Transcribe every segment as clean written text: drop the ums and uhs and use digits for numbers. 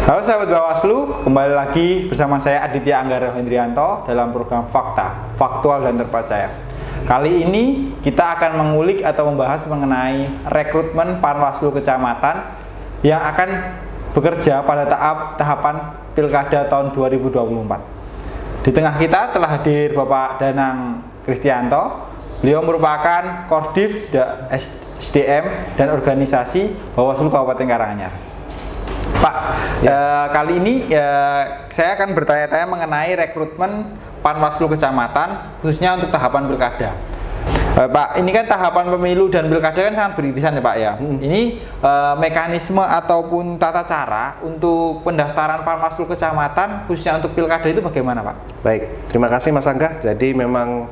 Halo sahabat Bawaslu, kembali lagi bersama saya Aditya Anggara Hendrianto dalam program Fakta, Faktual dan Terpercaya. Kali ini kita akan mengulik atau membahas mengenai rekrutmen Panwaslu Kecamatan yang akan bekerja pada tahapan Pilkada tahun 2024. Di tengah kita telah hadir Bapak Danang Kristianto. Beliau merupakan Kordif SDM dan Organisasi Bawaslu Kabupaten Karanganyar. Pak, kali ini saya akan bertanya-tanya mengenai rekrutmen Panwaslu Kecamatan khususnya untuk tahapan Pilkada. Pak, ini kan tahapan pemilu dan Pilkada kan sangat beririsan ya Pak ya. Ini mekanisme ataupun tata cara untuk pendaftaran Panwaslu Kecamatan khususnya untuk Pilkada itu bagaimana Pak? Baik, terima kasih Mas Angga. Jadi memang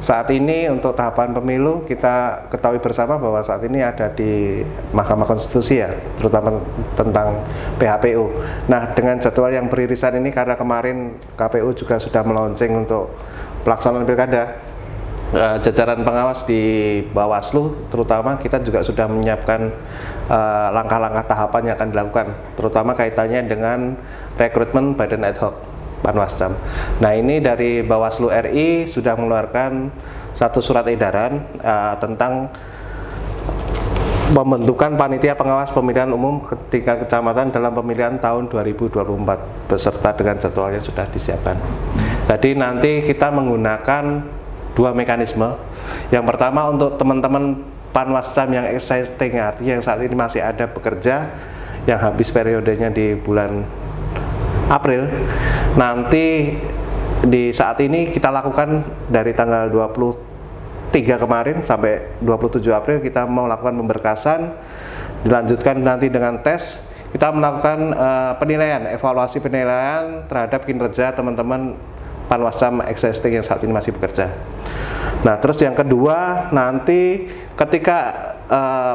saat ini untuk tahapan pemilu kita ketahui bersama bahwa saat ini ada di Mahkamah Konstitusi ya, terutama tentang PHPU. Nah, dengan jadwal yang beririsan ini karena kemarin KPU juga sudah melaunching untuk pelaksanaan Pilkada, jajaran pengawas di Bawaslu terutama kita juga sudah menyiapkan langkah-langkah tahapan yang akan dilakukan, terutama kaitannya dengan rekrutmen badan ad hoc Panwascam. Nah, ini dari Bawaslu RI sudah mengeluarkan satu surat edaran tentang pembentukan panitia pengawas pemilihan umum tingkat kecamatan dalam pemilihan tahun 2024 beserta dengan jadwalnya sudah disiapkan. Jadi nanti kita menggunakan dua mekanisme. Yang pertama untuk teman-teman Panwascam yang existing, artinya yang saat ini masih ada bekerja yang habis periodenya di bulan April, nanti di saat ini kita lakukan dari tanggal 23 kemarin sampai 27 April kita mau lakukan pemberkasan, dilanjutkan nanti dengan tes, kita melakukan penilaian, evaluasi penilaian terhadap kinerja teman-teman Panwascam existing yang saat ini masih bekerja. Nah, terus yang kedua, nanti ketika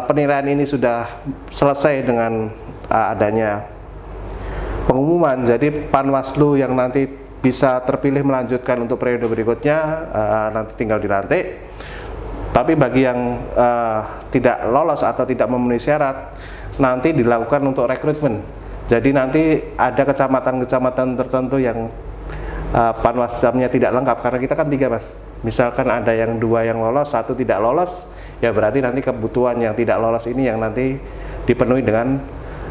penilaian ini sudah selesai dengan adanya pengumuman, jadi Panwaslu yang nanti bisa terpilih melanjutkan untuk periode berikutnya nanti tinggal dilantik. Tapi bagi yang tidak lolos atau tidak memenuhi syarat, nanti dilakukan untuk rekrutmen. Jadi nanti ada kecamatan-kecamatan tertentu yang Panwascamnya tidak lengkap, karena kita kan 3 Mas. Misalkan ada yang 2 yang lolos, 1 tidak lolos, ya berarti nanti kebutuhan yang tidak lolos ini yang nanti dipenuhi dengan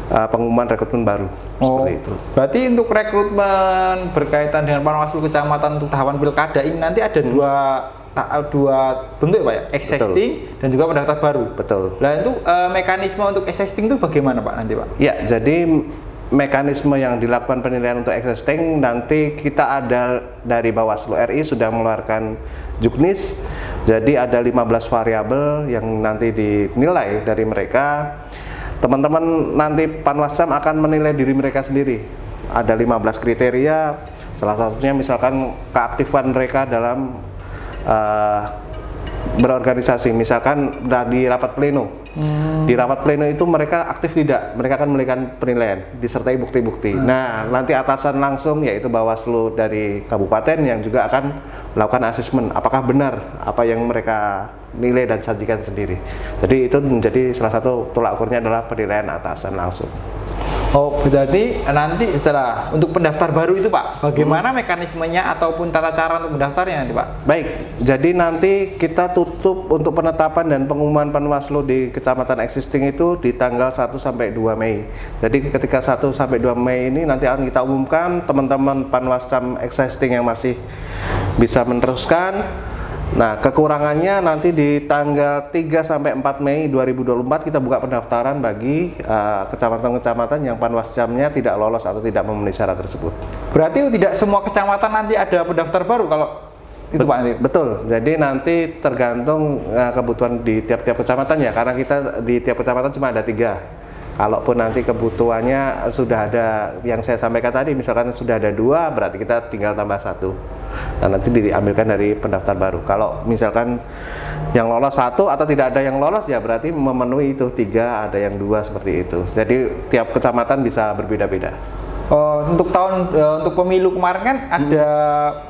pengumuman rekrutmen baru. Seperti itu. Berarti untuk rekrutmen berkaitan dengan Panwaslu Kecamatan untuk tahapan Pilkada ini nanti ada dua bentuk Pak ya, existing dan juga pendaftar baru. Betul. Nah, itu mekanisme untuk existing itu bagaimana Pak nanti Pak? Ya, jadi mekanisme yang dilakukan penilaian untuk existing nanti kita ada dari Bawaslu RI sudah mengeluarkan juknis. Jadi ada 15 variabel yang nanti dinilai dari mereka. Teman-teman nanti Panwascam akan menilai diri mereka sendiri. Ada 15 kriteria, salah satunya misalkan keaktifan mereka dalam berorganisasi, misalkan di rapat pleno. Di rapat pleno itu mereka aktif tidak, mereka akan memberikan penilaian disertai bukti-bukti. Nah, nanti atasan langsung yaitu Bawaslu dari kabupaten yang juga akan melakukan asesmen apakah benar apa yang mereka nilai dan sajikan sendiri. Jadi itu menjadi salah satu tolak ukurnya adalah penilaian atasan langsung. Oh, berarti nanti setelah untuk pendaftar baru itu Pak, bagaimana mekanismenya ataupun tata cara untuk mendaftarnya nanti Pak? Baik, jadi nanti kita tutup untuk penetapan dan pengumuman Panwaslu di kecamatan existing itu di tanggal 1 sampai 2 Mei. Jadi ketika 1 sampai 2 Mei ini nanti akan kita umumkan teman-teman Panwascam existing yang masih bisa meneruskan. Nah, kekurangannya nanti di tanggal 3 sampai 4 Mei 2024 kita buka pendaftaran bagi kecamatan-kecamatan yang Panwascamnya tidak lolos atau tidak memenuhi syarat tersebut. Berarti tidak semua kecamatan nanti ada pendaftar baru kalau itu Pak? Betul. Jadi nanti tergantung kebutuhan di tiap-tiap kecamatan ya, karena kita di tiap kecamatan cuma ada 3. Kalaupun nanti kebutuhannya sudah ada yang saya sampaikan tadi, misalkan sudah ada 2, berarti kita tinggal tambah 1. Nah, nanti diambilkan dari pendaftar baru. Kalau misalkan yang lolos 1 atau tidak ada yang lolos, ya berarti memenuhi itu 3, ada yang 2 seperti itu. Jadi tiap kecamatan bisa berbeda-beda. Untuk pemilu kemarin kan ada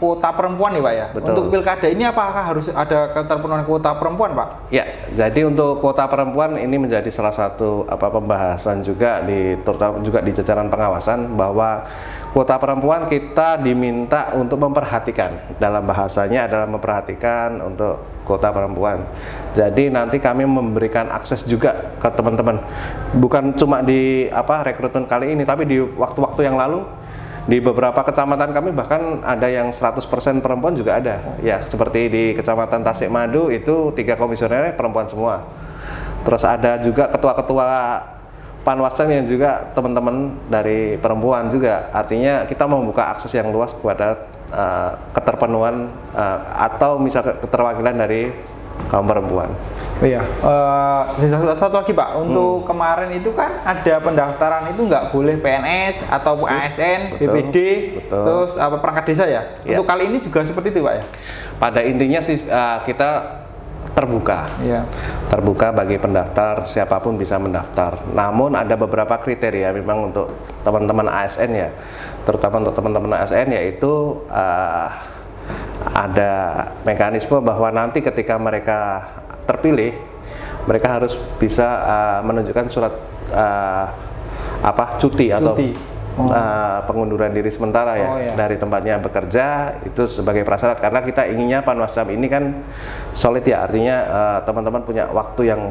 kuota perempuan nih Pak ya. Betul. Untuk pilkada ini apakah harus ada keterpenuhan kuota perempuan Pak? Ya, jadi untuk kuota perempuan ini menjadi salah satu pembahasan juga terutama juga di jajaran pengawasan, bahwa kuota perempuan kita diminta untuk memperhatikan, dalam bahasanya adalah memperhatikan untuk kuota perempuan. Jadi nanti kami memberikan akses juga ke teman-teman, bukan cuma di rekrutmen kali ini, tapi di waktu-waktu yang lalu di beberapa kecamatan kami bahkan ada yang 100% perempuan juga ada. Ya, seperti di Kecamatan Tasikmadu itu 3 komisioner perempuan semua. Terus ada juga ketua-ketua Panwascam yang juga teman-teman dari perempuan juga. Artinya kita membuka akses yang luas kepada keterpenuhan atau misal keterwakilan dari kaum perempuan. Iya. Satu lagi Pak, untuk kemarin itu kan ada pendaftaran itu nggak boleh PNS atau ASN, Betul. BPD, Betul. terus perangkat desa ya. Ya. Untuk kali ini juga seperti itu Pak ya. Pada intinya sih kita terbuka. Iya. Terbuka bagi pendaftar, siapapun bisa mendaftar. Namun ada beberapa kriteria memang untuk teman-teman ASN ya, terutama untuk teman-teman ASN, yaitu ada mekanisme bahwa nanti ketika mereka terpilih, mereka harus bisa menunjukkan surat cuti atau pengunduran diri sementara ya, iya. dari tempatnya bekerja, itu sebagai prasyarat, karena kita inginnya Panwascam ini kan solid ya, artinya teman-teman punya waktu yang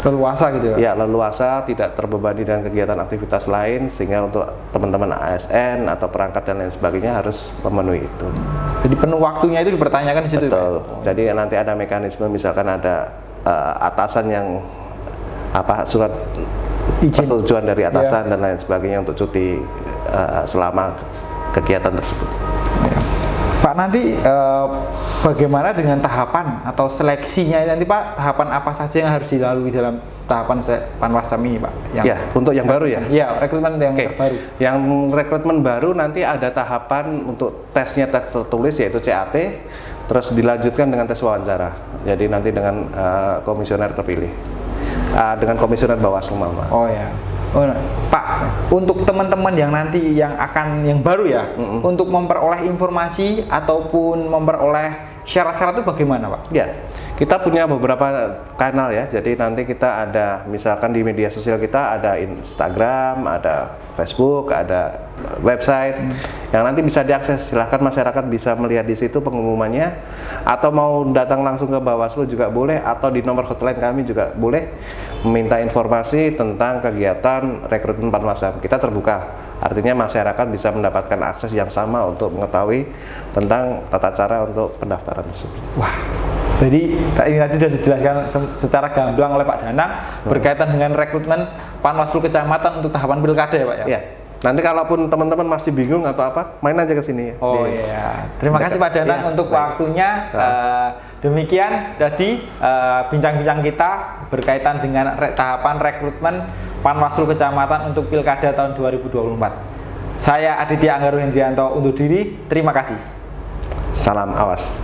Leluasa gitu ya. ya leluasa, tidak terbebani dengan kegiatan aktivitas lain, sehingga untuk teman-teman ASN atau perangkat dan lain sebagainya harus memenuhi itu. Jadi penuh waktunya itu dipertanyakan di situ. Betul. Pak? Jadi nanti ada mekanisme, misalkan ada atasan yang surat Izin. persetujuan dari atasan dan lain sebagainya untuk cuti selama kegiatan tersebut. Ya. Pak, nanti bagaimana dengan tahapan atau seleksinya nanti Pak? Tahapan apa saja yang harus dilalui dalam tahapan Panwascam ini Pak? Untuk yang baru ya? Iya, rekrutmen yang terbaru. Yang rekrutmen baru nanti ada tahapan untuk tesnya, tes tertulis yaitu CAT, terus dilanjutkan dengan tes wawancara. Jadi nanti dengan komisioner terpilih, dengan komisioner Bawaslu Mama. Oh ya. Pak, untuk teman-teman yang nanti yang baru ya, untuk memperoleh informasi ataupun memperoleh syarat-syarat itu bagaimana Pak? Ya, kita punya beberapa kanal ya. Jadi nanti kita ada, misalkan di media sosial kita ada Instagram, ada Facebook, ada website yang nanti bisa diakses. Silahkan masyarakat bisa melihat di situ pengumumannya, atau mau datang langsung ke Bawaslu juga boleh, atau di nomor hotline kami juga boleh meminta informasi tentang kegiatan rekrutmen Panwascam. Kita terbuka, artinya masyarakat bisa mendapatkan akses yang sama untuk mengetahui tentang tata cara untuk pendaftaran tersebut. Wah, jadi ini tadi sudah dijelaskan secara gamblang oleh Pak Danang berkaitan dengan rekrutmen Panwaslu Kecamatan untuk tahapan pilkada ya Pak ya? Iya. Nanti kalaupun teman-teman masih bingung atau apa, main aja ke sini. Oh iya. Terima kasih Pak Danang untuk waktunya. Demikian tadi bincang-bincang kita berkaitan dengan tahapan rekrutmen Panwaslu Kecamatan untuk pilkada tahun 2024. Saya Aditya Anggaru Hendrianto undur diri. Terima kasih. Salam awas.